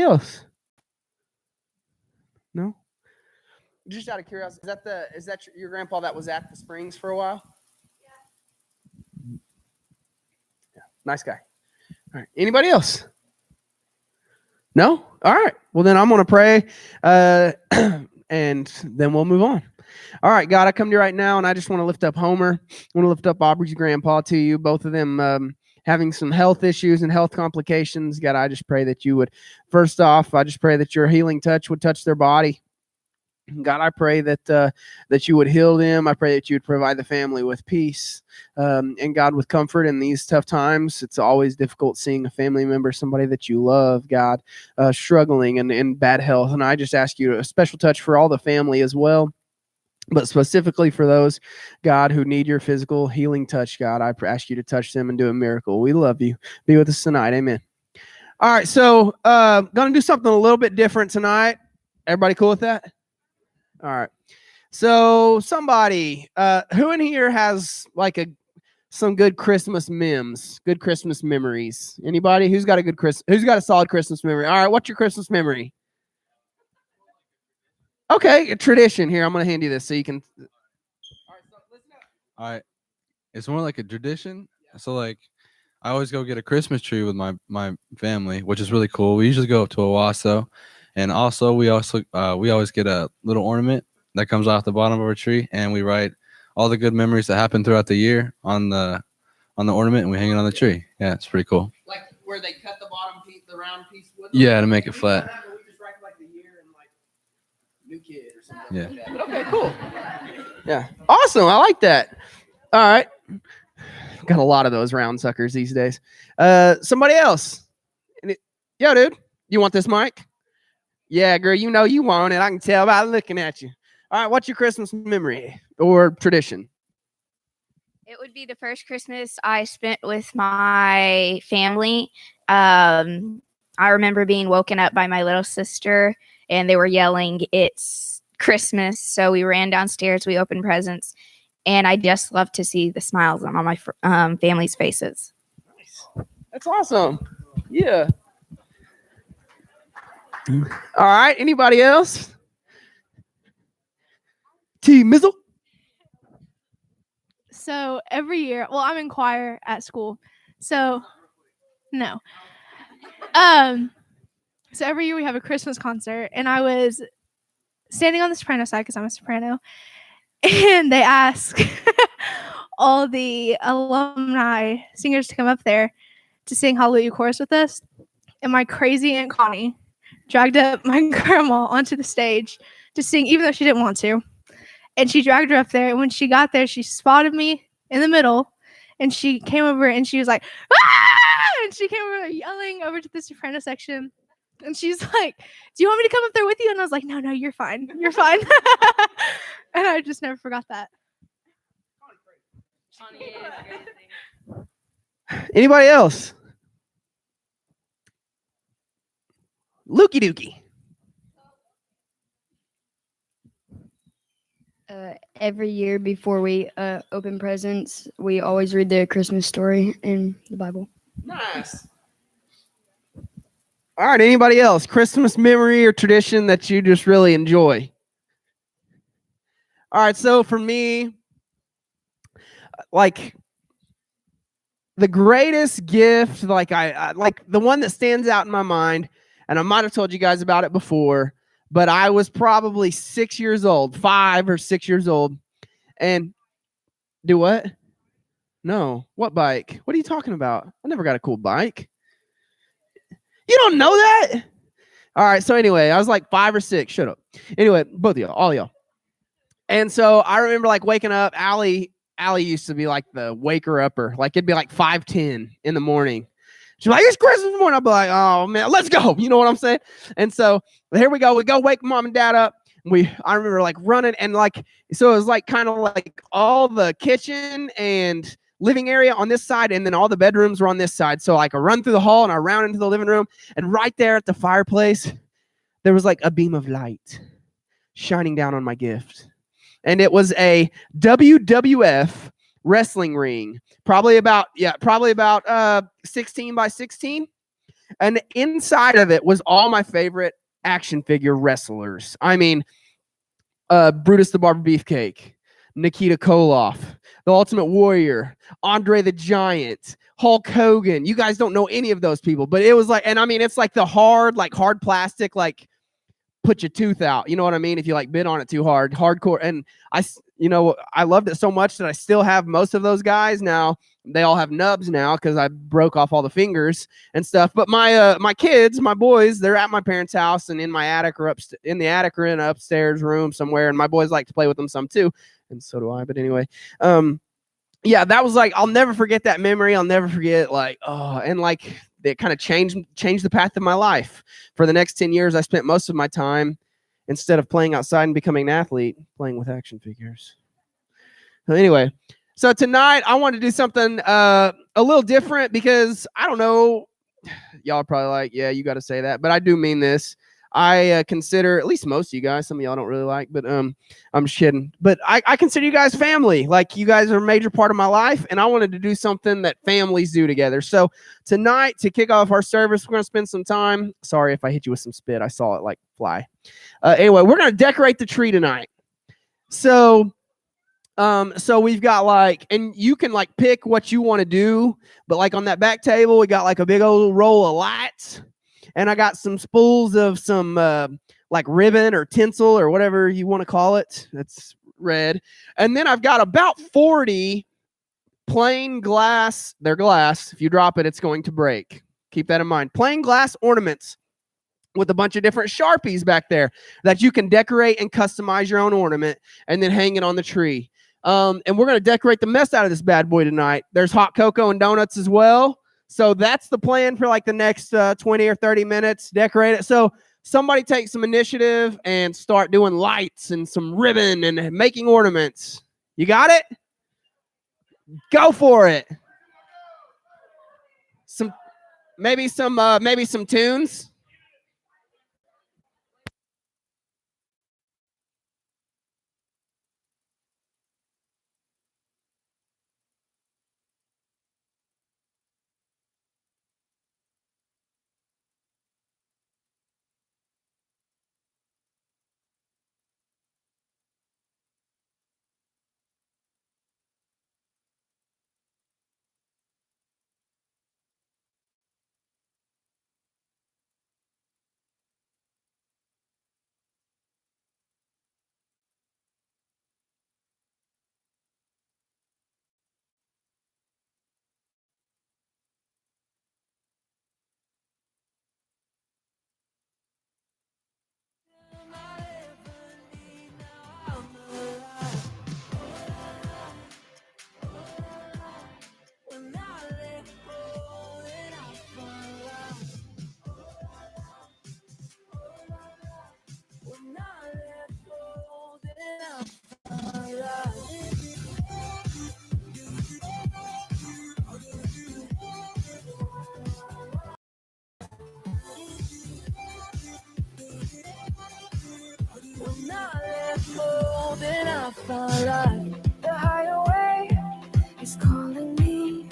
else? No? Just out of curiosity, is that your grandpa that was at the Springs for a while? Yeah. Nice guy. All right. Anybody else? No? All right. Well, then I'm going to pray, and then we'll move on. All right, God, I come to you right now, and I just want to lift up Homer. I want to lift up Aubrey's grandpa to you, both of them having some health issues and health complications. God, I just pray that you would, first off, I just pray that your healing touch would touch their body. God, I pray that you would heal them. I pray that you would provide the family with peace and God with comfort in these tough times. It's always difficult seeing a family member, somebody that you love, God, struggling and in bad health. And I just ask you a special touch for all the family as well. But specifically for those, God, who need your physical healing touch, God, I ask you to touch them and do a miracle. We love you. Be with us tonight. Amen. All right, so going to do something a little bit different tonight. Everybody cool with that? All right. So somebody, who in here has like some good Christmas memes, good Christmas memories? Anybody? Who's got a solid Christmas memory? All right, what's your Christmas memory? Okay, a tradition. Here, I'm going to hand you this so you can. All right. It's more like a tradition. So like I always go get a Christmas tree with my family, which is really cool. We usually go up to Owasso, and also we always get a little ornament that comes off the bottom of our tree, and we write all the good memories that happen throughout the year on the ornament, and we hang it on the tree. Yeah, it's pretty cool. Like where they cut the bottom piece, the round piece with Yeah, to make it flat. We just write like the year and like new kid or something. Yeah. Like that. But okay, cool. Yeah, awesome. I like that. All right. Got a lot of those round suckers these days. Somebody else. Yo, dude, you want this mic? Yeah, girl, you know you want it. I can tell by looking at you. All right, what's your Christmas memory or tradition? It would be the first Christmas I spent with my family. I remember being woken up by my little sister, and they were yelling, "It's Christmas." So we ran downstairs, we opened presents, and I just love to see the smiles on all my family's faces. Nice. That's awesome. Yeah. All right. Anybody else? T. Mizzle. So every year, well, I'm in choir at school. So no. So every year we have a Christmas concert, and I was standing on the soprano side because I'm a soprano, and they ask all the alumni singers to come up there to sing Hallelujah Chorus with us. And my crazy Aunt Connie dragged up my grandma onto the stage to sing, even though she didn't want to. And she dragged her up there. And when she got there, she spotted me in the middle. And she came over and she was like, "Ah!" And she came over yelling over to the soprano section. And she's like, "Do you want me to come up there with you?" And I was like, No, you're fine. You're fine. And I just never forgot that. Anybody else? Lukey Dookie. Every year before we open presents, we always read the Christmas story in the Bible. Nice. All right, anybody else? Christmas memory or tradition that you just really enjoy? All right, so for me, like the greatest gift, like I like the one that stands out in my mind, and I might have told you guys about it before, but I was probably 6 years old, 5 or 6 years old, and do what? No, what bike? What are you talking about? I never got a cool bike. You don't know that? All right, so anyway, I was like 5 or 6. Shut up. Anyway, both of y'all, all of y'all. And so I remember like waking up. Allie used to be like the waker upper. Like it'd be like 5:10 in the morning. She's like, "It's Christmas morning." I'd be like, "Oh man, let's go." You know what I'm saying? And so here we go. We go wake mom and dad up. I remember like running and like, so it was like kind of like all the kitchen and living area on this side, and then all the bedrooms were on this side. So like I run through the hall and I round into the living room, and right there at the fireplace, there was like a beam of light shining down on my gift. And it was a WWF wrestling ring, probably about 16 by 16. And inside of it was all my favorite action figure wrestlers. I mean, Brutus the Barber Beefcake, Nikita Koloff, the Ultimate Warrior, Andre the Giant, Hulk Hogan. You guys don't know any of those people, but it was like, and I mean, it's like the hard plastic, like put your tooth out. You know what I mean? If you like bit on it too hard, hardcore. And I loved it so much that I still have most of those guys now. They all have nubs now because I broke off all the fingers and stuff. But my kids, my boys, they're at my parents' house and in my attic or in the attic or in an upstairs room somewhere. And my boys like to play with them some too, and so do I. But anyway, yeah, that was like, I'll never forget that memory. I'll never forget it kind of changed the path of my life. For the next 10 years, I spent most of my time, instead of playing outside and becoming an athlete, playing with action figures. So anyway, so tonight I want to do something a little different because I don't know, y'all are probably like, yeah, you got to say that, but I do mean this. I consider, at least most of you guys, some of y'all don't really like, but I'm just kidding. But I consider you guys family. Like, you guys are a major part of my life, and I wanted to do something that families do together. So tonight, to kick off our service, we're going to spend some time. Sorry if I hit you with some spit. I saw it like fly. Anyway, we're going to decorate the tree tonight. So we've got and you can pick what you want to do, but on that back table, we got a big old roll of lights. And I got some spools of some ribbon or tinsel or whatever you want to call it. That's red. And then I've got about 40 plain glass. They're glass. If you drop it, it's going to break. Keep that in mind. Plain glass ornaments with a bunch of different Sharpies back there that you can decorate and customize your own ornament and then hang it on the tree. And we're going to decorate the mess out of this bad boy tonight. There's hot cocoa and donuts as well. So that's the plan for the next 20 or 30 minutes. Decorate it. So somebody take some initiative and start doing lights and some ribbon and making ornaments. You got it? Go for it. Maybe some tunes. The highway is calling me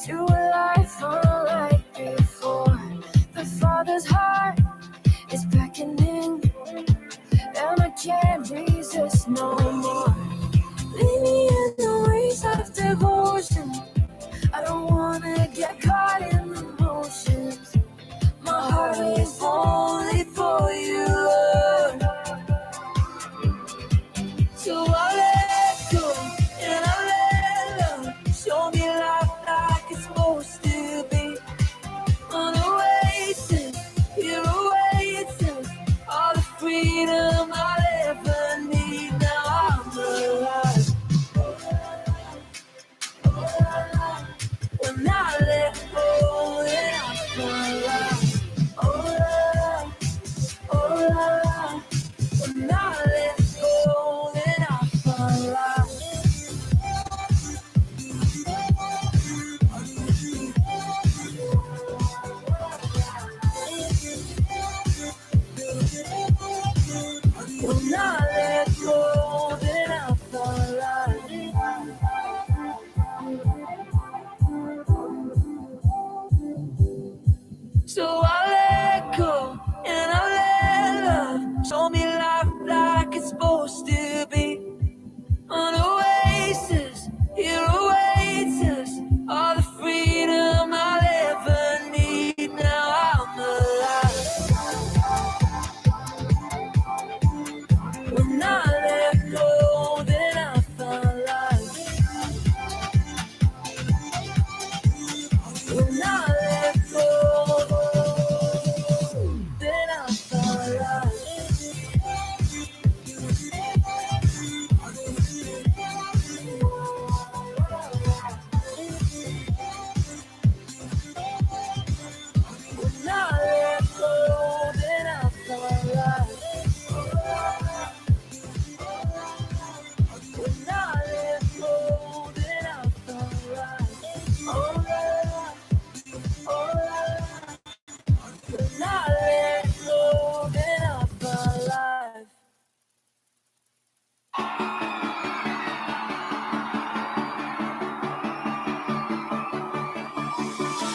to a life unlike before. The Father's heart is beckoning, and I can't resist no more. Lead me in the ways of devotion. I don't wanna get caught in the motions. My heart is only for you, Lord. So I let Show me life like it's supposed to be. An oasis, here awaits us. All the freedom I'll ever need. Now I'm alive. When I let go, then I found life. When I let go, then I found life. When I let go, then I found life. When I let go, then I found life. Oh, la, oh, la. When I let go, then I found life.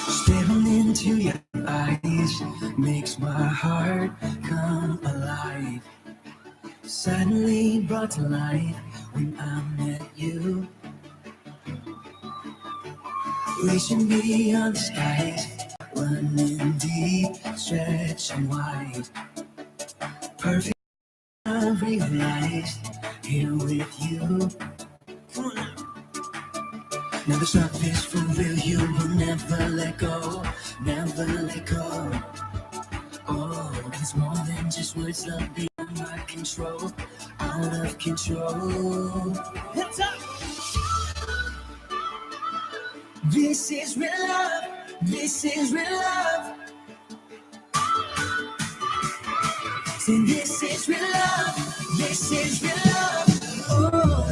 Staring into your eyes makes my heart come alive. Suddenly brought to life when I met you. Reaching beyond the skies, running deep, stretching wide. Perfect, I realized here with you. Come on now. Now the stuff is for real, you will never let go, never let go. Oh, and it's more than just words, love beyond my control, out of control. Hands up! This is real love, this is real love. Say this is real love, this is real love. Oh.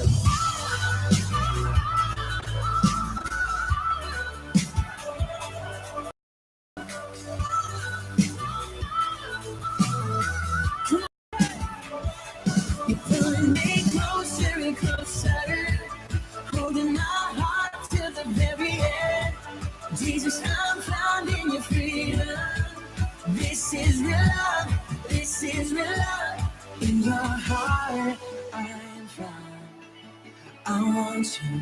You're pulling me closer and closer, holding my heart to the very end. Jesus, I'm found in your freedom. This is real love, this is real love. In your heart, I'm found. I want you,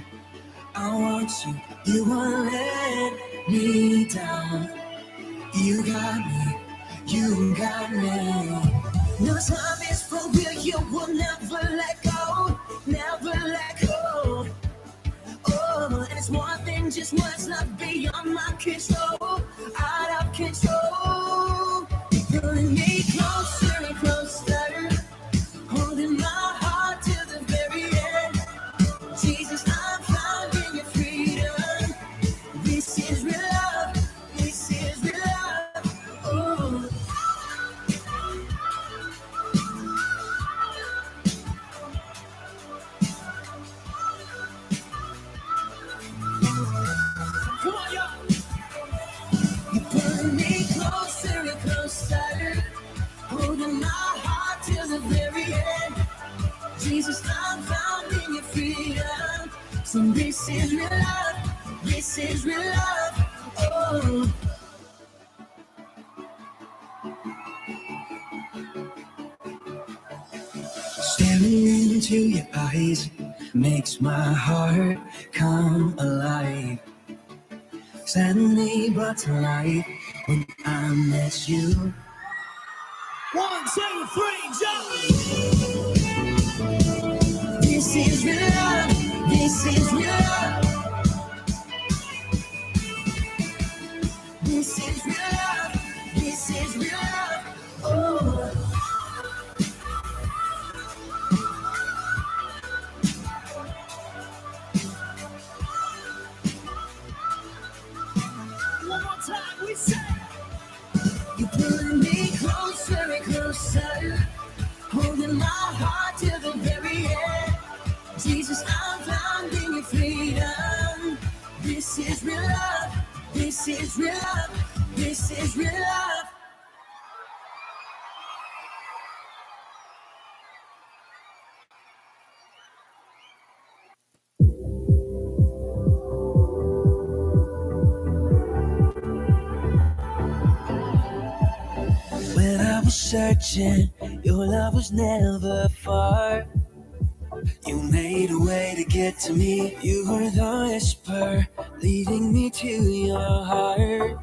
I want you. You won't let me down. You got me, you got me. No time is for real, you will never let go, never let go. Oh, and it's more than just what's not beyond my control, out of control. You're pulling me closer and closer, holding my heart to the very end. Jesus, I'm found in your freedom. This is real love, this is real love. Oh. Come on, y'all. You pull me closer and closer, holding my heart to the very end. Jesus, I'm found in your freedom. So this is real love, this is real love. Oh. Staring into your eyes makes my heart come alive. Suddenly brought to life when I met you. 1, 2, 3, jump! This is real love, this is real love. This is real love, this is real love. Oh. One more time, we say. You're pulling me closer and closer, holding my heart to the very end. Jesus, I'm found in your freedom. This is real love, this is real love, this is real love. When I I was searching, your love was never far. You made a way to get to me. You were the whisper leading me to your heart.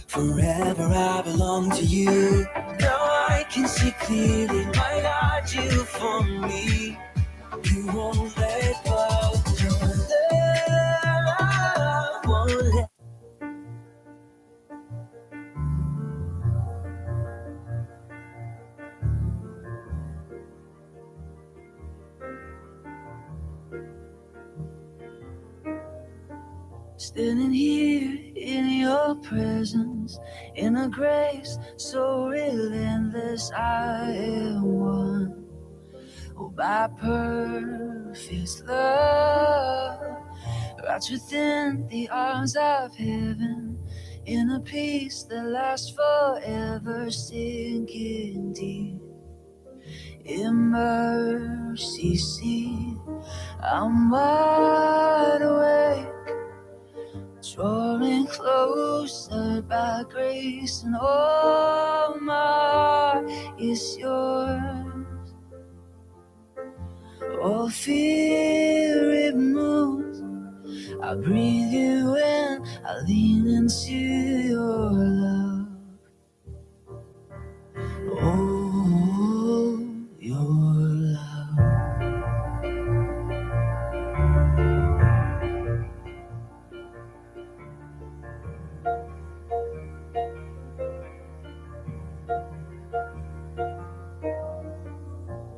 Forever I belong to you. Now I can see clearly, my God, you for me. You won't let go. Your love won't let. Standing here in your presence, in a grace so relentless, I am one. Oh, by perfect love, wrapped within the arms of heaven, in a peace that lasts forever, sinking deep. In mercy, see, I'm wide awake. Drawing closer by grace, and all my heart is yours. All fear removed, I breathe you in, I lean into your love. Oh, your love.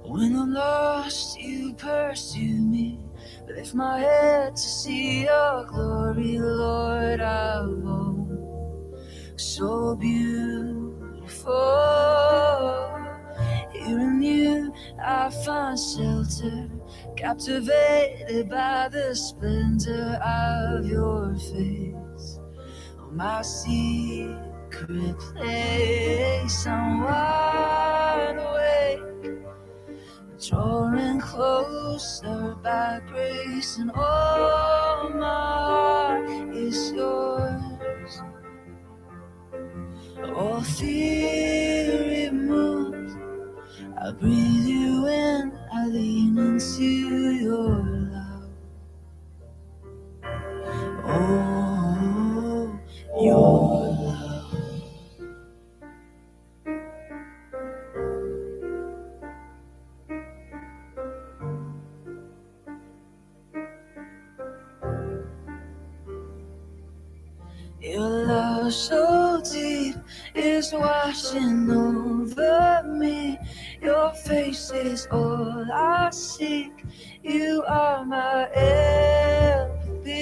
When I'm lost, you pursue me. Lift my head to see your glory, Lord, I've known. So beautiful. Here in you, I find shelter, captivated by the splendor of your face. Oh, my secret place, I'm wide awake. Drawing closer by grace, and all my heart is yours. All fear removed, I breathe you in, I lean into your love. Oh, your love. Your love so deep is washing over me. Your face is all I seek. You are my everything.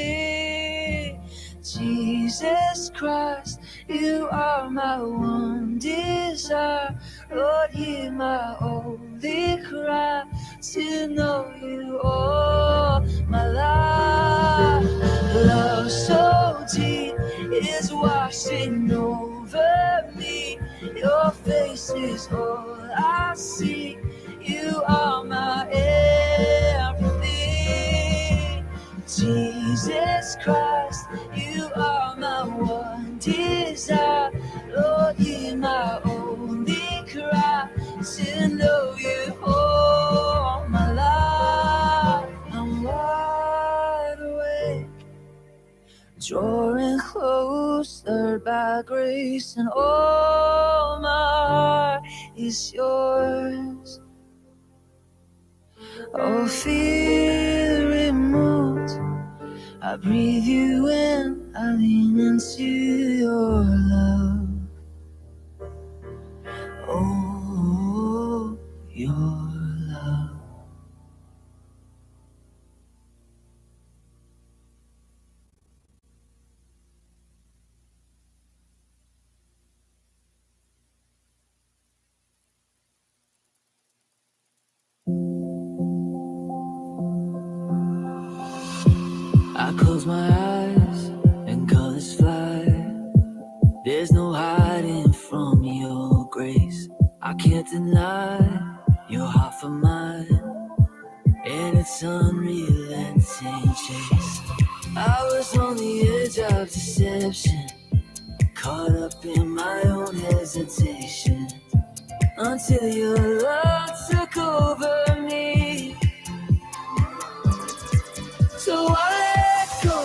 Jesus Christ, you are my one desire. Lord, hear my only cry, to know you all my life. Love so deep is washing over me. Your face is all I see. You are my everything. Jesus Christ, you are my one desire. Lord, hear my only cry, to know you all my life. I'm wide awake, drawing closer by grace, and all my heart is yours. All fear removed, I breathe you in, I lean into your love. Oh, your love. I close my eyes and colors fly. There's no hiding from your grace. I can't deny your heart for mine, and it's unrelenting chase. I was on the edge of deception, caught up in my own hesitation. till your love took over me. So I let go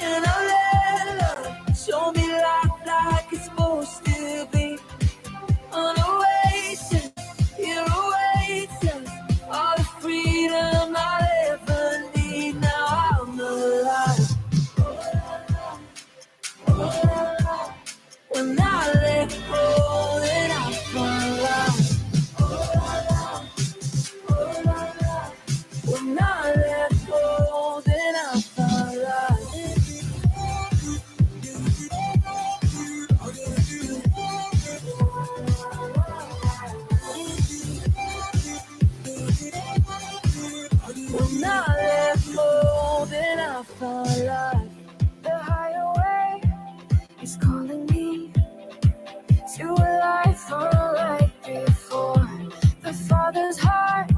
and I let love show me life like it's supposed to be. On a oasis, here awaits us all the freedom I'll ever need. Now I'm alive. When I let go, then I find life. When I let go, then I find life. When I let go, then I find life. The higher way is calling me to a life unlike before. The Father's heart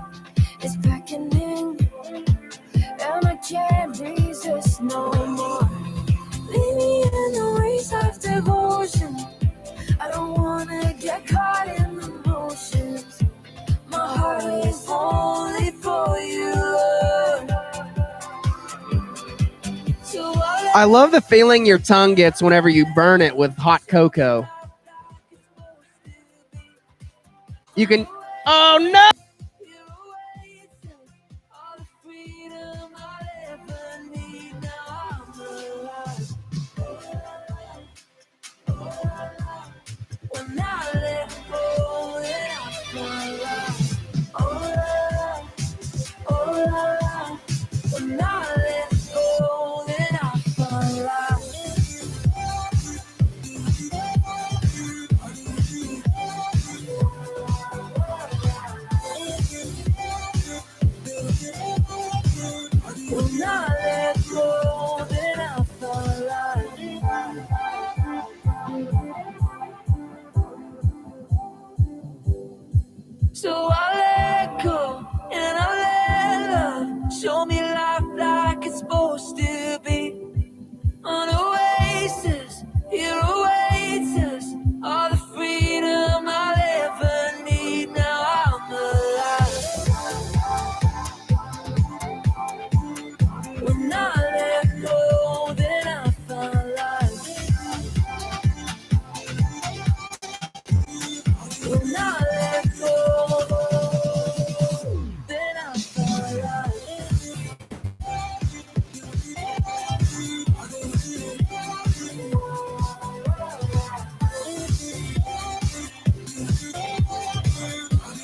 is beckoning, and I can't resist no more. Leave me in the waves of devotion. I don't wanna get caught in the motions. My heart is only for you, Lord. So I love the feeling your tongue gets whenever you burn it with hot cocoa. You can. Oh no! When I let go, then I find life. Oh, la, la. When I let go, then I find life. When I let go, then I find life. So I let go and I let love show me life like it's supposed to be. On oasis, here awaits us all the freedom I'll ever need. Now I'm alive. When I let go, then I find life. When I let go, then I find life.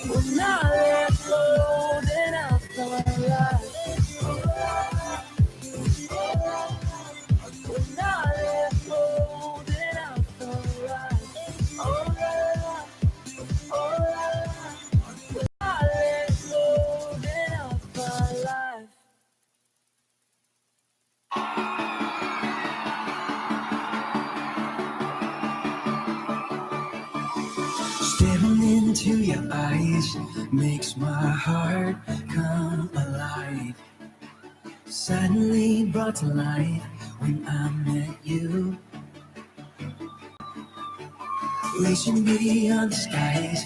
When I let go, then I find life. When I let go, then I find life. Oh, la, la. Oh, la, la. When I let go, then I find life. Staring into your eyes makes my heart come alive. Suddenly brought to life when I met you. Racing beyond the skies,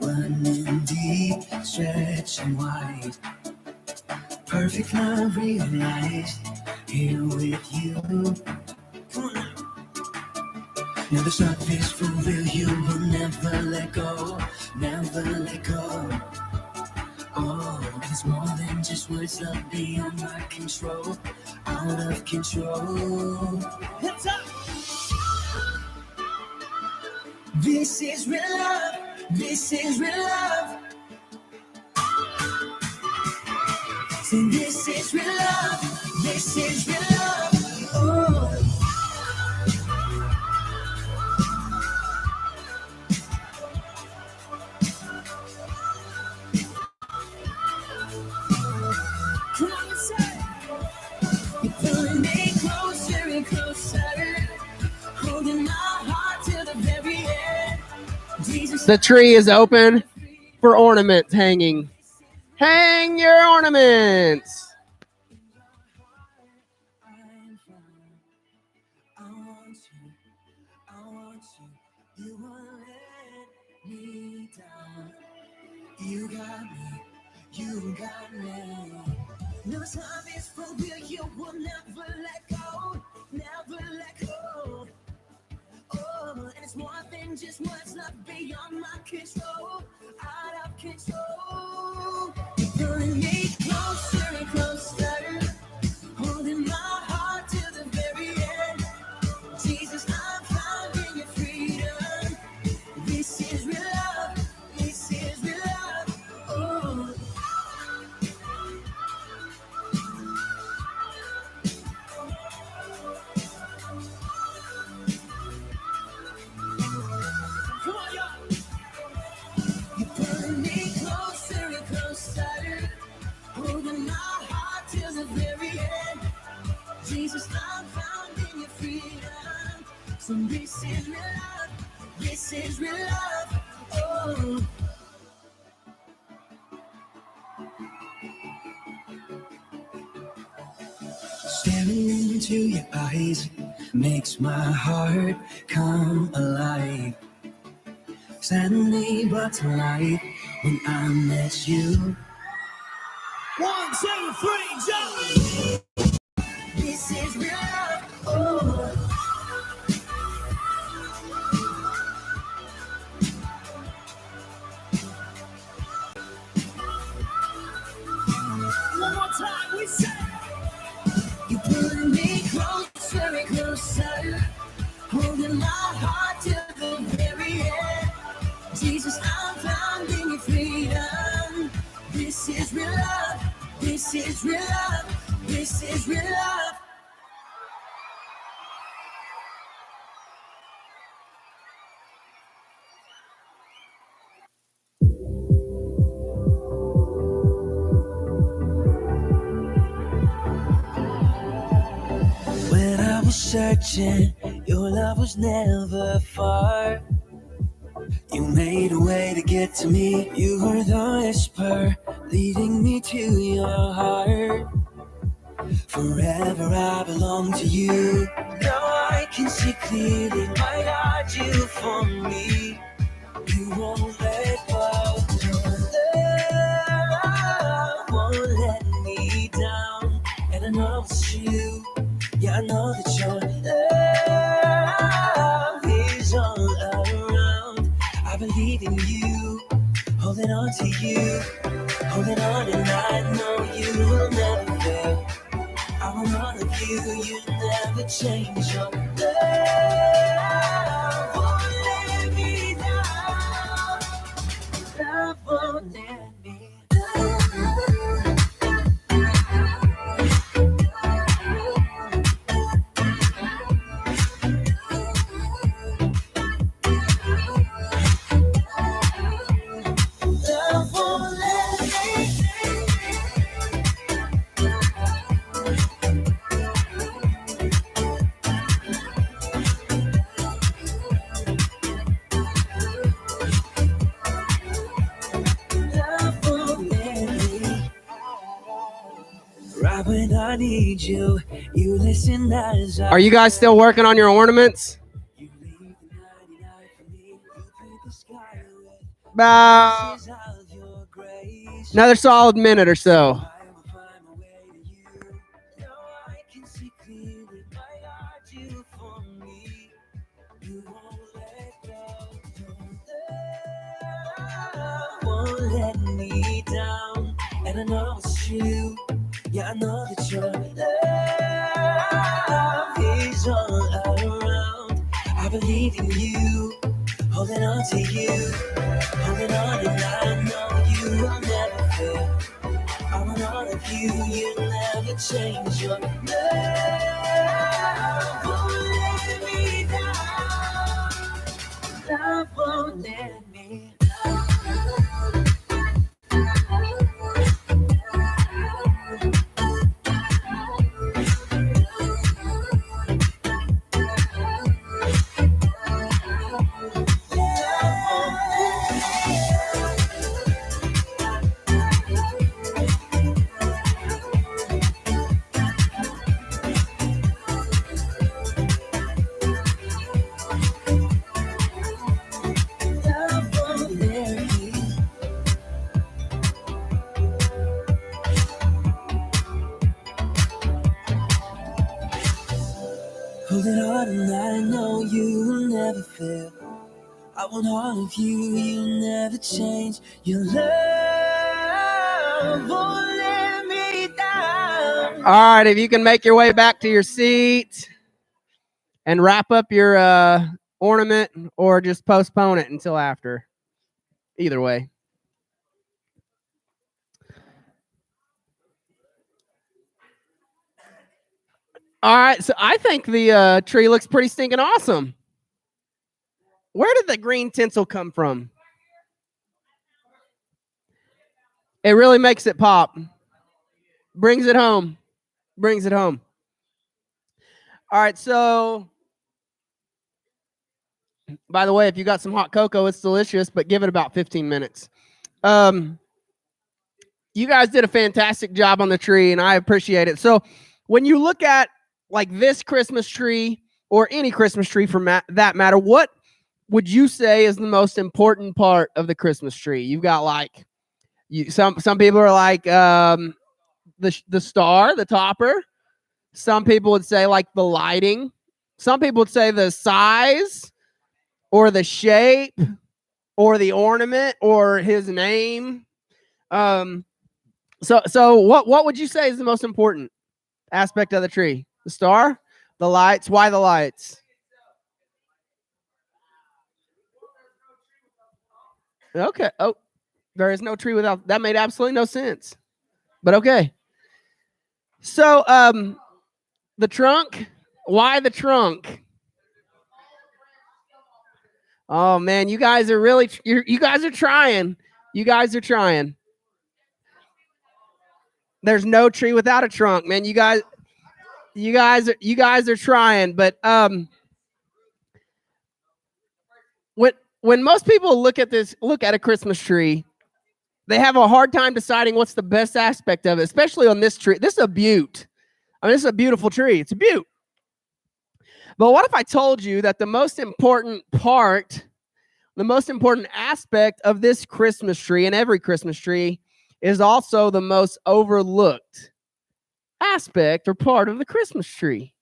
running deep, stretching wide. Perfect love realized here with you. Come on now. Now this love is for real, you will never let go, never let go. Oh, and it's more than just words, love beyond my control, out of control. Hands up! This is real love, this is real love. See, this is real love, this is real love. Oh. Come on, say. You're pulling me closer and closer, holding my heart to the very end. Jesus, The tree is open for ornaments hanging. Hang your ornaments. I want you, you won't let me down. You got me, you got me. No time is for real, you will never let go, never let go. Oh, and it's more than just what's left beyond my control, out of control. You're pulling me closer and closer, holding my heart to the very end. Jesus, I'm found in your freedom. This is real love, this is real love. Oh. Come on, y'all. You're pulling me closer and closer, holding my heart till the very end. Jesus, I'm found in your freedom. So this is real love, this is real love. Oh. Staring into your eyes makes my heart come alive. Suddenly brought to life when I met you. 1, 2, 3, jump! This is real love. Oh. One more time, we say. You're pulling me closer and closer, holding my heart to the very end. Jesus, I'm found in your freedom. This is real love. This is real love. This is real love. When I was searching, your love was never far. You made a way to get to me. You were the whisper leading me to your heart. Forever I belong to you. Now I can see clearly, my God, you for me. You won't let go. Your love won't let me down. And I know it's you. Yeah, I know that your love is all around. I believe in you, holding on to you, holding on, and I know you will never fail. I will honor you, you never change. Your love won't let me down. Love won't let me down. Love won't let me love won't let me. Right when I need you, you listen as I. Are you guys still working on your ornaments? You leave the 99 for me. You paint the sky with About pieces of your grace. another solid minute or so. I will find my way to you. Now I can see clearly, my heart, you for me. You won't let go. Your love won't let me down. And I know it's true. Yeah, I know that your love is all around. I believe in you, holding on to you, holding on, and I know you will never fail. I will honor you, you never change. Your love won't let me down. Love won't let me down. Love never fail. I want all of you, you'll never change. Your love won't let me down. All right, if you can make your way back to your seat and wrap up your ornament or just postpone it until after. Either way. All right, so I think the tree looks pretty stinking awesome. Where did the green tinsel come from? It really makes it pop. Brings it home. Brings it home. All right, so by the way, if you got some hot cocoa, it's delicious, but give it about 15 minutes. You guys did a fantastic job on the tree, and I appreciate it. So when you look at like this Christmas tree or any Christmas tree for that matter, what would you say is the most important part of the Christmas tree? You've got like some people are like the star, the topper. Some people would say like the lighting. Some people would say the size or the shape or the ornament or his name. So what would you say is the most important aspect of the tree? The star, the lights. Why the lights? Okay. Oh, there is no tree without. That made absolutely no sense. But okay. So the trunk. Why the trunk? Oh man, you guys are really you guys are trying. You guys are trying. There's no tree without a trunk, man. You guys are trying, but when most people look at a Christmas tree, they have a hard time deciding what's the best aspect of it, especially on this tree. This is a beaut. I mean, this is a beautiful tree. It's a beaut. But what if I told you that the most important part, the most important aspect of this Christmas tree and every Christmas tree is also the most overlooked aspect or part of the Christmas tree?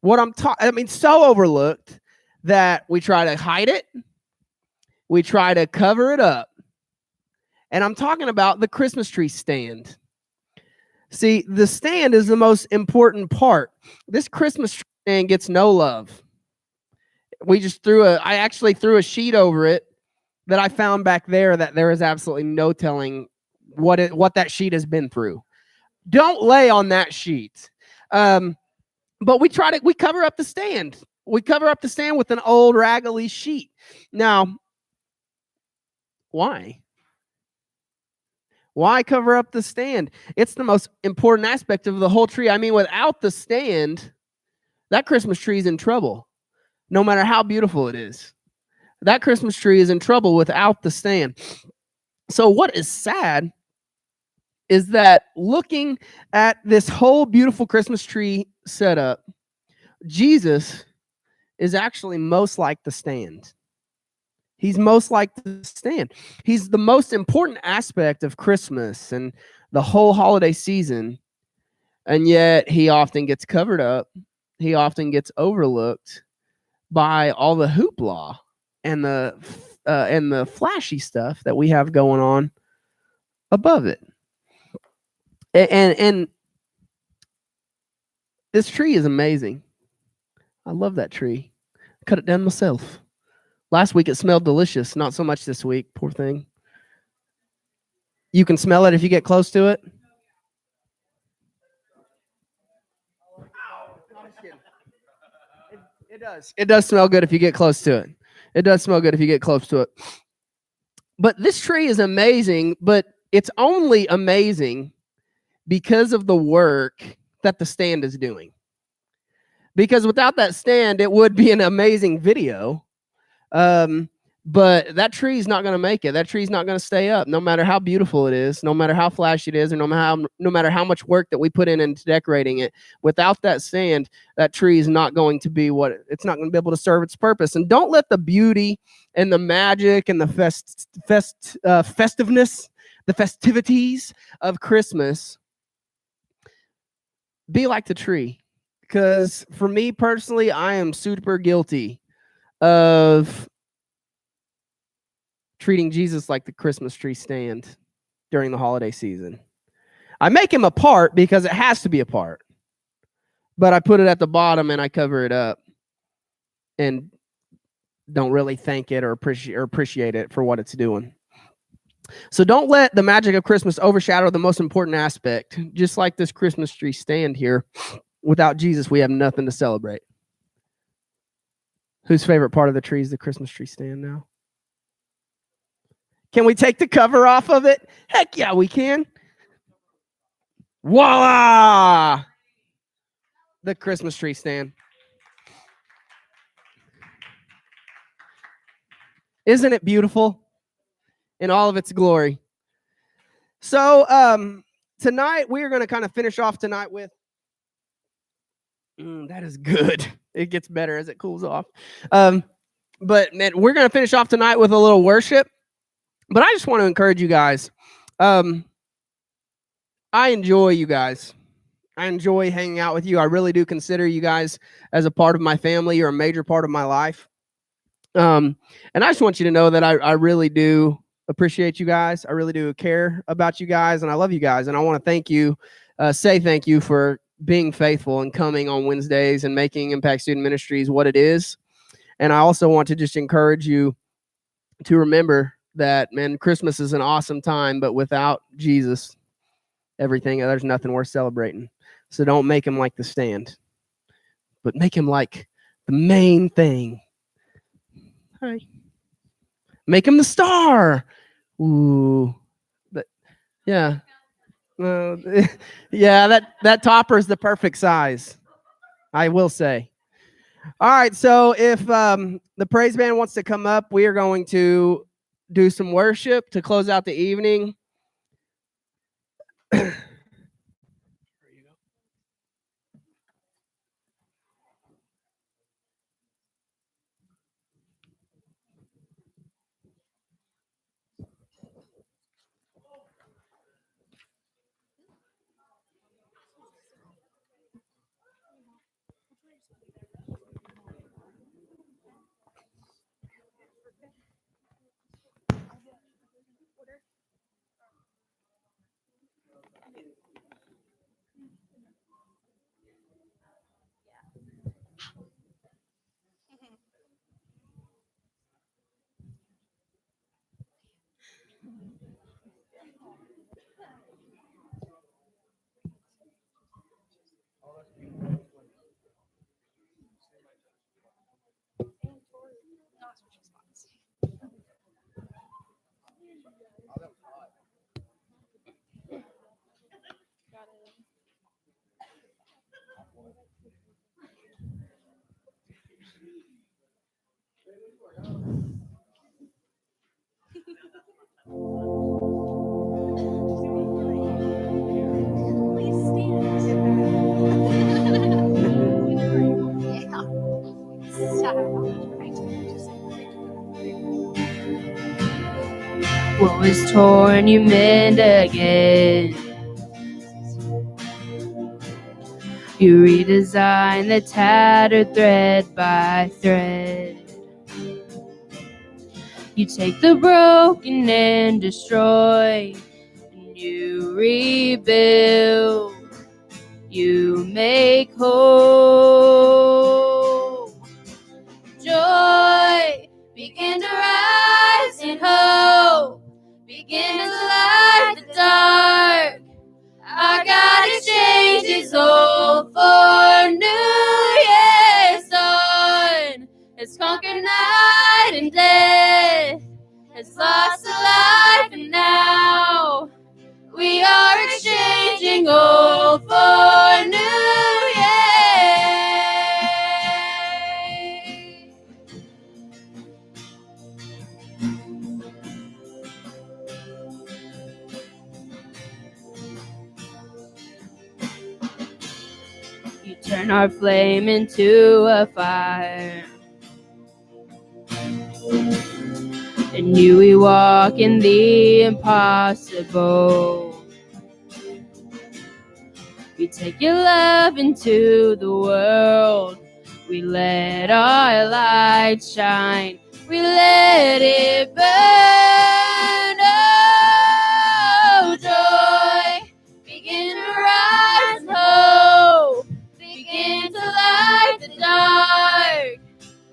What I'm talking, I mean, so overlooked that we try to hide it. We try to cover it up. And I'm talking about the Christmas tree stand. See, the stand is the most important part. This Christmas tree stand gets no love. I actually threw a sheet over it that I found back there that there is absolutely no telling what that sheet has been through. Don't lay on that sheet. But we cover up the stand. We cover up the stand with an old raggedy sheet. Now, why? Why cover up the stand? It's the most important aspect of the whole tree. I mean, without the stand, that Christmas tree is in trouble, no matter how beautiful it is. That Christmas tree is in trouble without the stand. So what is sad is that looking at this whole beautiful Christmas tree setup, Jesus is actually most like the stand. He's most like the stand. He's the most important aspect of Christmas and the whole holiday season, and yet he often gets covered up. He often gets overlooked by all the hoopla and the flashy stuff that we have going on above it. And this tree is amazing. I love that tree. I cut it down myself. Last week it smelled delicious. Not so much this week. Poor thing. You can smell it if you get close to it. It does. It does smell good if you get close to it. It does smell good if you get close to it. But this tree is amazing, but it's only amazing because of the work that the stand is doing. Because without that stand, it would be an amazing video. But that tree is not going to make it. That tree is not going to stay up, no matter how beautiful it is, no matter how flashy it is, or no matter how much work that we put into decorating it. Without that stand, that tree is not going to be it's not going to be able to serve its purpose. And don't let the beauty and the magic and the festiveness, the festivities of Christmas be like the tree. Because for me personally, I am super guilty of treating Jesus like the Christmas tree stand during the holiday season. I make him a part because it has to be a part, but I put it at the bottom and I cover it up and don't really thank it or appreciate it for what it's doing. So don't let the magic of Christmas overshadow the most important aspect. Just like this Christmas tree stand here, without Jesus, we have nothing to celebrate. Whose favorite part of the tree is the Christmas tree stand now? Can we take the cover off of it? Heck yeah, we can. Voila! The Christmas tree stand. Isn't it beautiful in all of its glory? So tonight we are going to kind of finish off tonight with that is good. It gets better as it cools off. But man, we're going to finish off tonight with a little worship. But I just want to encourage you guys. I enjoy you guys. I enjoy hanging out with you. I really do consider you guys as a part of my family. You're a major part of my life. And I just want you to know that I really do appreciate you guys. I really do care about you guys, and I love you guys. And I want to thank you, say thank you for being faithful and coming on Wednesdays and making Impact Student Ministries what it is. And I also want to just encourage you to remember that, man, Christmas is an awesome time, but without Jesus, there's nothing worth celebrating. So don't make him like the stand, but make him like the main thing. Hi. Make him the star. Ooh, but yeah, yeah. That topper is the perfect size, I will say. All right, so if the praise band wants to come up, we are going to do some worship to close out the evening. What was torn, you mend again. You redesign the tattered thread by thread. You take the broken and destroy, and you rebuild. You make whole. Joy begin to rise in hope. Begin to light the dark. Our God exchanges old for new. Yes, dawn has conquered night and death, has lost a life, and now we are exchanging old for new. You turn our flame into a fire. In you we walk in the impossible. We take your love into the world. We let our light shine. We let it burn. Oh, joy, begin to rise. Hope, begin to light the dark.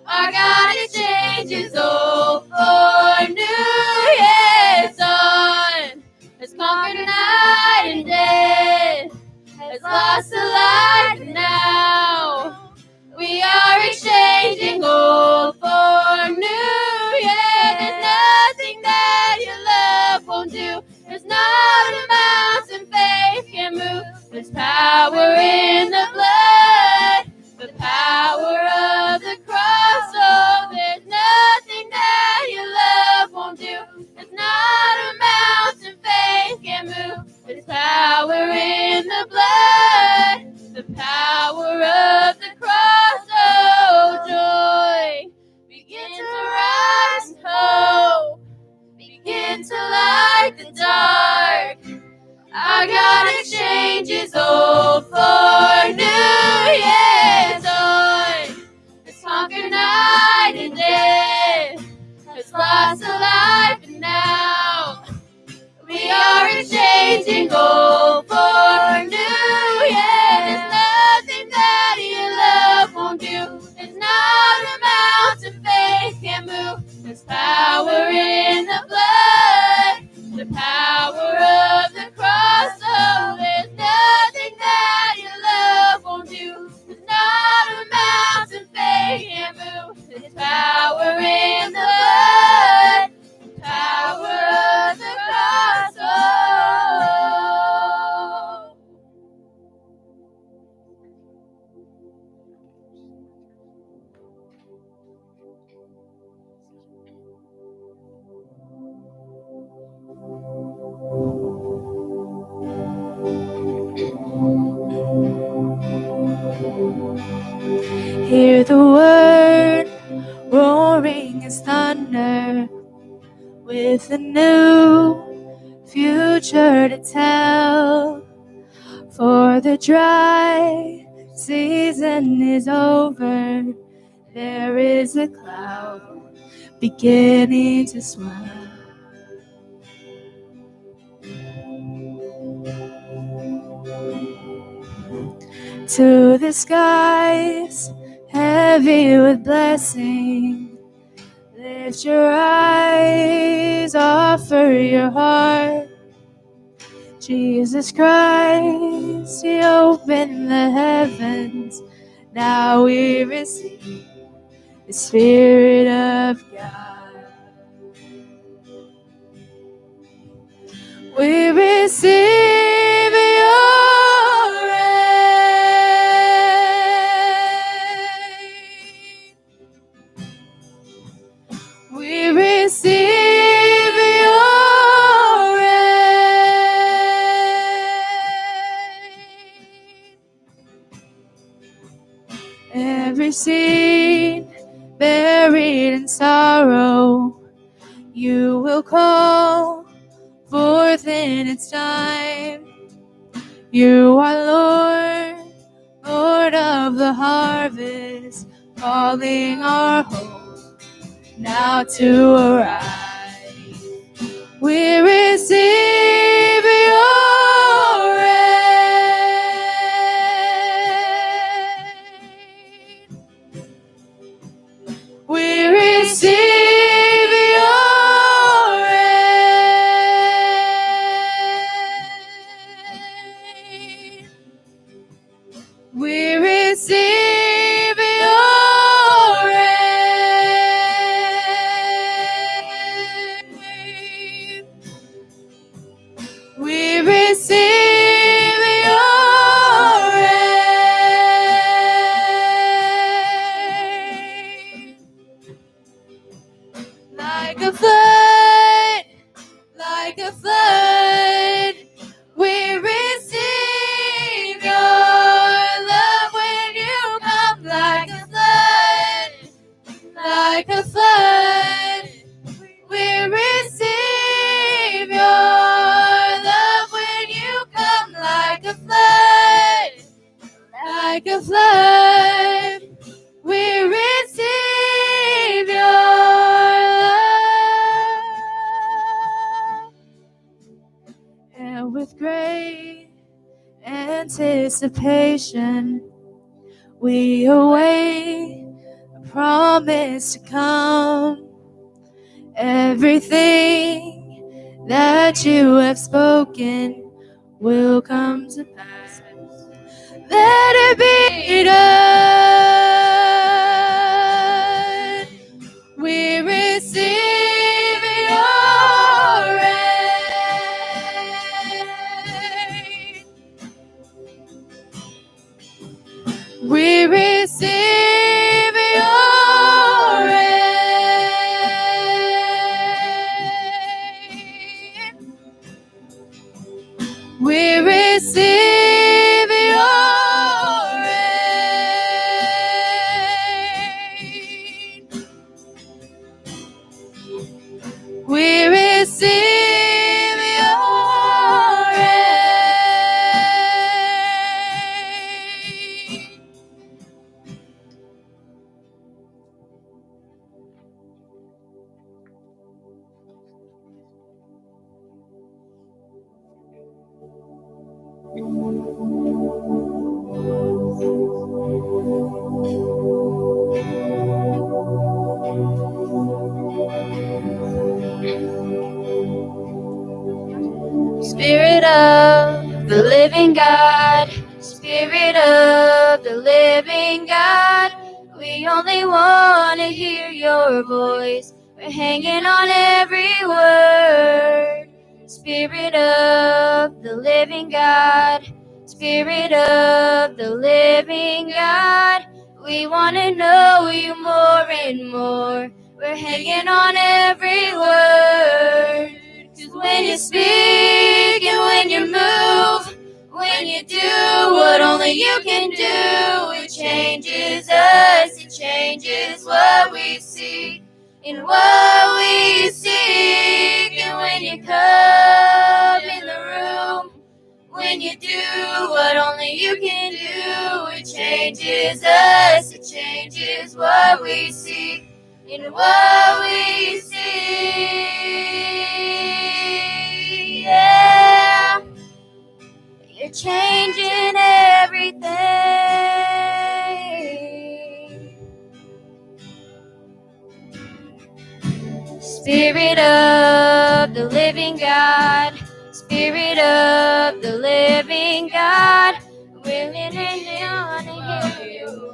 Our God exchanges old for new. Yes, dawn has conquered night and death, has lost the light, and now we are exchanging old for new. Yeah, there's nothing that your love won't do. There's not a mountain faith can move. There's power in the blood, the power of the cross. Oh, there's nothing that your love won't do. There's not a mountain faith can move. There's power in the blood, the power of the cross. Oh, joy, begin to rise, and hope, begin to light the dark. Our God exchanges old for new. Yes, joy has conquered night and death, has lost a life, and now we are exchanging old for new. Yeah, there's nothing that your love won't do. There's not a mountain faith can move. There's power in the blood, the power of the cross. Oh, there's nothing that your love won't do. There's not a mountain faith can move. There's power in the blood, power of the cross. Oh. Hear the word roaring as thunder, with a new future to tell. For the dry season is over, there is a cloud beginning to swell. To the skies, heavy with blessing, lift your eyes, offer your heart. Jesus Christ, He opened the heavens. Now we receive the Spirit of God. We receive your reign. We receive your reign. Every seed buried in sorrow, you will call forth in its time. You are Lord, Lord of the harvest, calling our hope now to arise. We receive your reign. We receive your reign. We receive your reign. with great anticipation, we await a promise to come. Everything that you have spoken will come to pass. Let it be done. We receive your reign. We receive your reign. We receive your reign. We receive your reign. Spirit of the living God, Spirit of the living God, we only want to hear your voice. We're hanging on every word. Spirit of the living God, Spirit of the living God, we want to know you more and more. We're hanging on every word. 'Cause when you speak and when you move, when you do what only you can do, it changes us, it changes what we see and what we seek. And when you come in the room, when you do what only you can do, it changes us, it changes what we see and what we see. Yeah, you're changing everything. Spirit of the living God, Spirit of the living God, we're living on to hear you.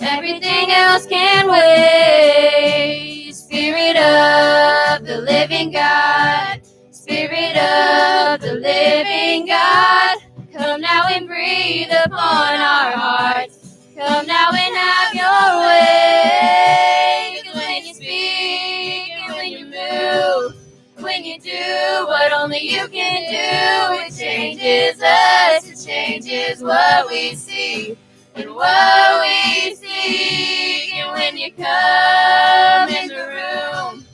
Everything else can wait. Spirit of the living God, Spirit of the living God, come now and breathe upon our hearts. Come now and have your way. 'Cause when you speak and when you move, when you do what only you can do, it changes us, it changes what we see and what we seek. And when you come in the room,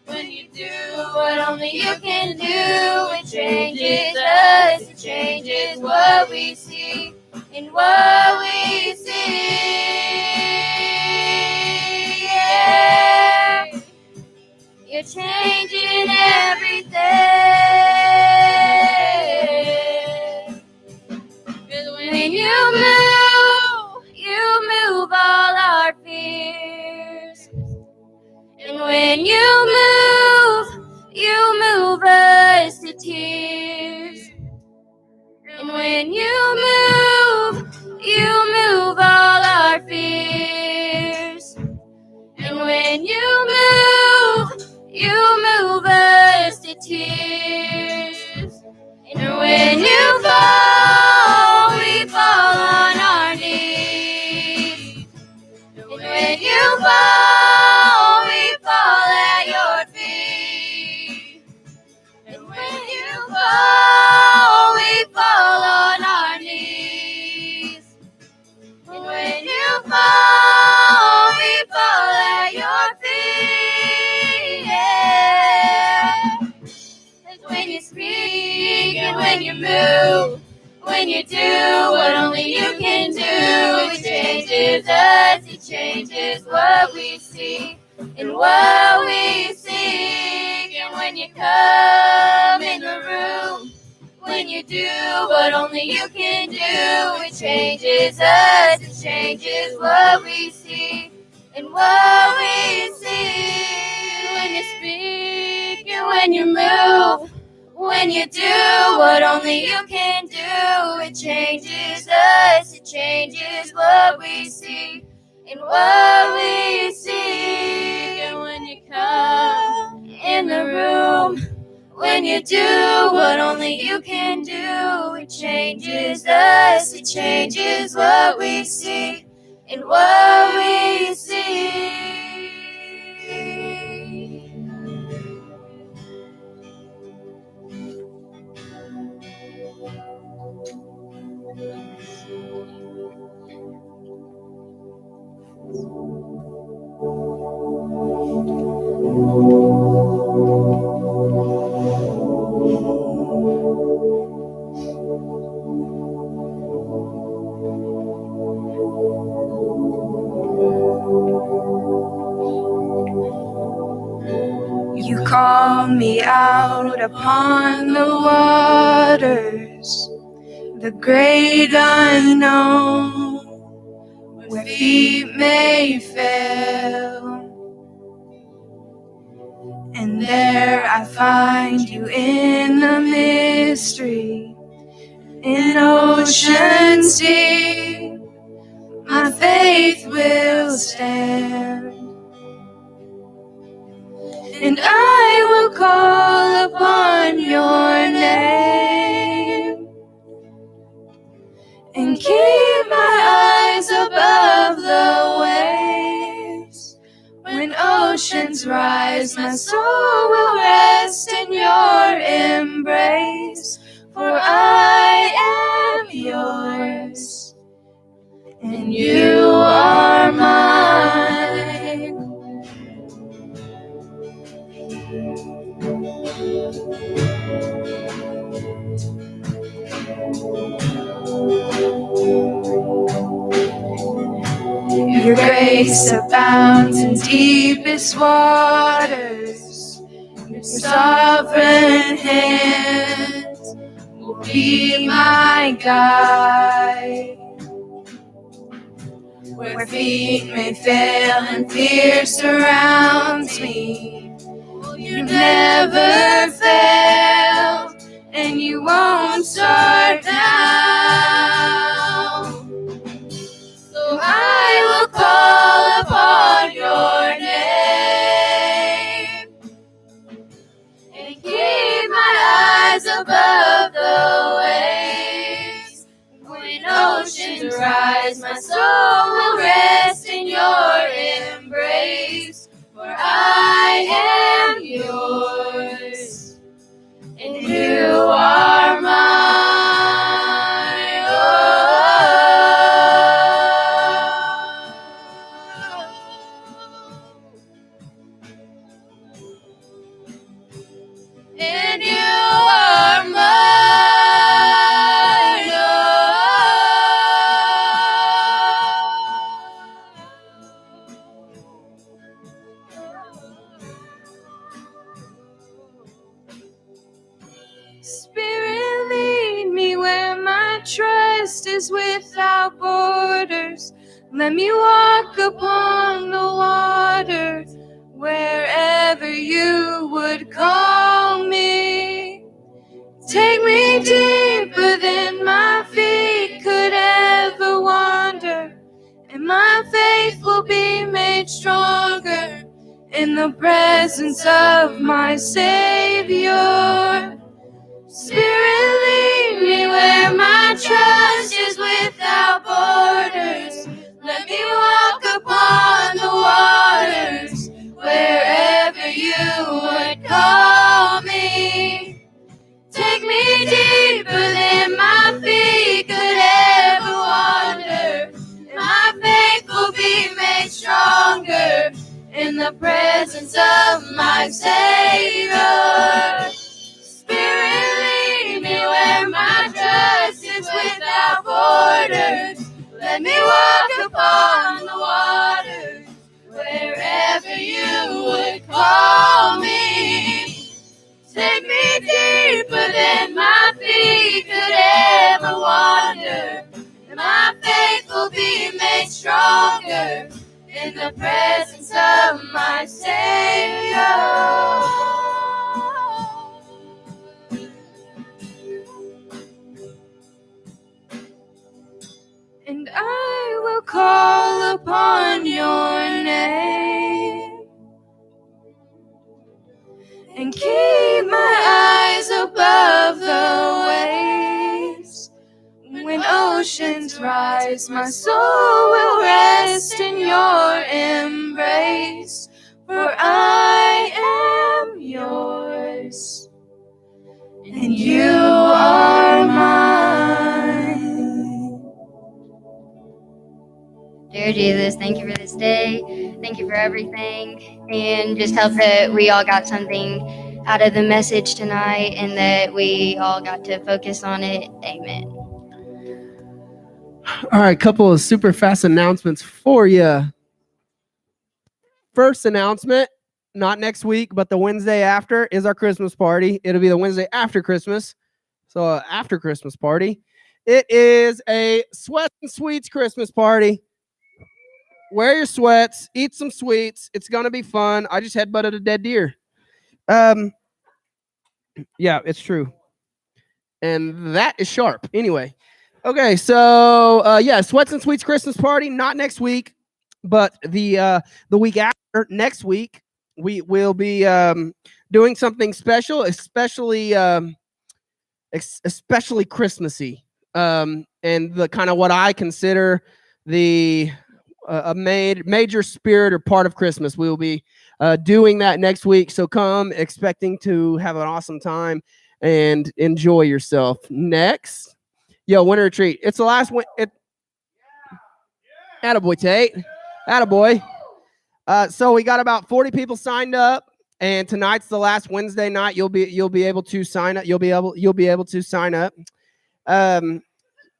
when you do what only you can do, it changes us, it changes what we see and what we see. Yeah, you're changing everything. 'Cause when you move all our fears. And when you move us to tears. And when you move all our fears. And when you move us to tears. And when you fall, we fall on our knees. And when you fall, we fall at your feet. And when you fall, we fall on our knees. And when you fall, we fall at your feet. Yeah. 'Cause when you speak and when you move, when you do what only you can do, it changes us, it changes what we see and what we seek. And when you come in the room, when you do what only you can do. It changes us, it changes what we see and what we see. When you speak and when you move, when you do what only you can do, it changes us, it changes what we see and what we see. And when you come in the room, when you do what only you can do, it changes us, it changes what we see and what we see. You call me out upon the waters, the great unknown, where feet may fail. And there I find you in the mystery, in oceans deep. My faith will stand, and I will call upon your name and keep my eyes above the waves. When oceans rise, my soul will rest in your embrace, for I am yours and you are mine. Your grace abounds in deepest waters. Your sovereign hand will be my guide. Where feet may fail and fear surrounds me, you never fail and you won't start down. So I will call upon your name and keep my eyes above the waves. When oceans rise, my soul will rest in your embrace, for I am yours and you are mine. And you are mine. Spirit, lead me where my trust is without borders. Let me walk upon the water wherever you would call me. Take me deeper than my feet could ever wander, and my faith will be made stronger in the presence of my Savior. Spirit, lead me where my trust is without borders. Let me walk upon the waters wherever you would call me. Take me deeper than my feet could ever wander, and my faith will be made stronger in the presence of my Savior. Spirit, lead me where my trust is without borders. Let me walk upon the waters wherever you would call me. Take me deeper than my feet never wander. And my faith will be made stronger in the presence of my Savior. And I will call upon your name and keep my eyes above the waves. When oceans rise, my soul will rest in your embrace. For I am yours, and you are mine. Dear Jesus, thank you for this day. Thank you for everything. And just hope that we all got something out of the message tonight and that we all got to focus on it. Amen. All right, couple of super fast announcements for you. First announcement, not next week, but the Wednesday after is our Christmas party. It'll be the Wednesday after Christmas. So after Christmas party. It is a Sweats and Sweets Christmas party. Wear your sweats, eat some sweets. It's going to be fun. I just headbutted a dead deer. Yeah, it's true. And that is sharp. Anyway. Okay, so yeah, Sweats and Sweets Christmas party, not next week, but the week after, next week, we will be doing something special, especially Christmassy. And the kind of what I consider the a major spirit or part of Christmas. We will be doing that next week. So come expecting to have an awesome time and enjoy yourself. Next, winter retreat. It's the last one. Attaboy, Tate. Attaboy. So we got about 40 people signed up, and tonight's the last Wednesday night. You'll be able to sign up. You'll be able to sign up.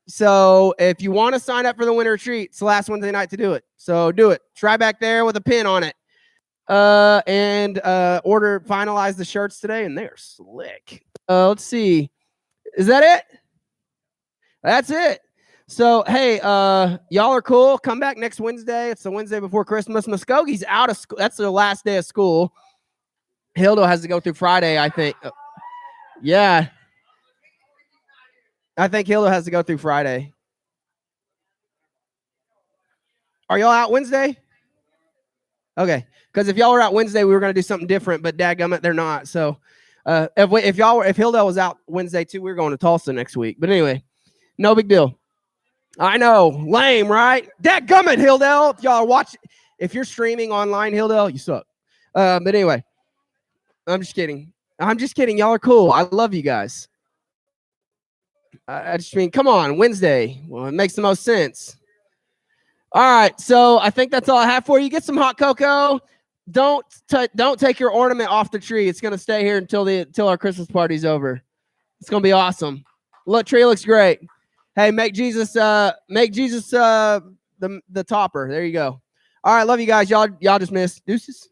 So if you want to sign up for the winter retreat, it's the last Wednesday night to do it. So do it. Try back there with a pin on it. And finalize the shirts today, and they're slick. Let's see. Is that it? That's it. So hey, y'all are cool. Come back next Wednesday. It's the Wednesday before Christmas. Muskogee's out of school. That's their last day of school. Hildo has to go through Friday, I think. Yeah. I think Hildo has to go through Friday. Are y'all out Wednesday? Okay. Because if y'all were out Wednesday, we were going to do something different, but dadgummit, they're not. So if Hildo was out Wednesday too, we were going to Tulsa next week. But anyway, no big deal. I know. Lame, right? Dadgummit, Hildo. If y'all are watching, if you're streaming online, Hildo, you suck. But anyway, I'm just kidding. Y'all are cool. I love you guys. I just mean, come on, Wednesday. Well, it makes the most sense. All right, so I think that's all I have for you. Get some hot cocoa. Don't take your ornament off the tree. It's gonna stay here until our Christmas party's over. It's gonna be awesome. Look, tree looks great. Hey, make Jesus the topper. There you go. All right, love you guys. Y'all dismissed. Deuces.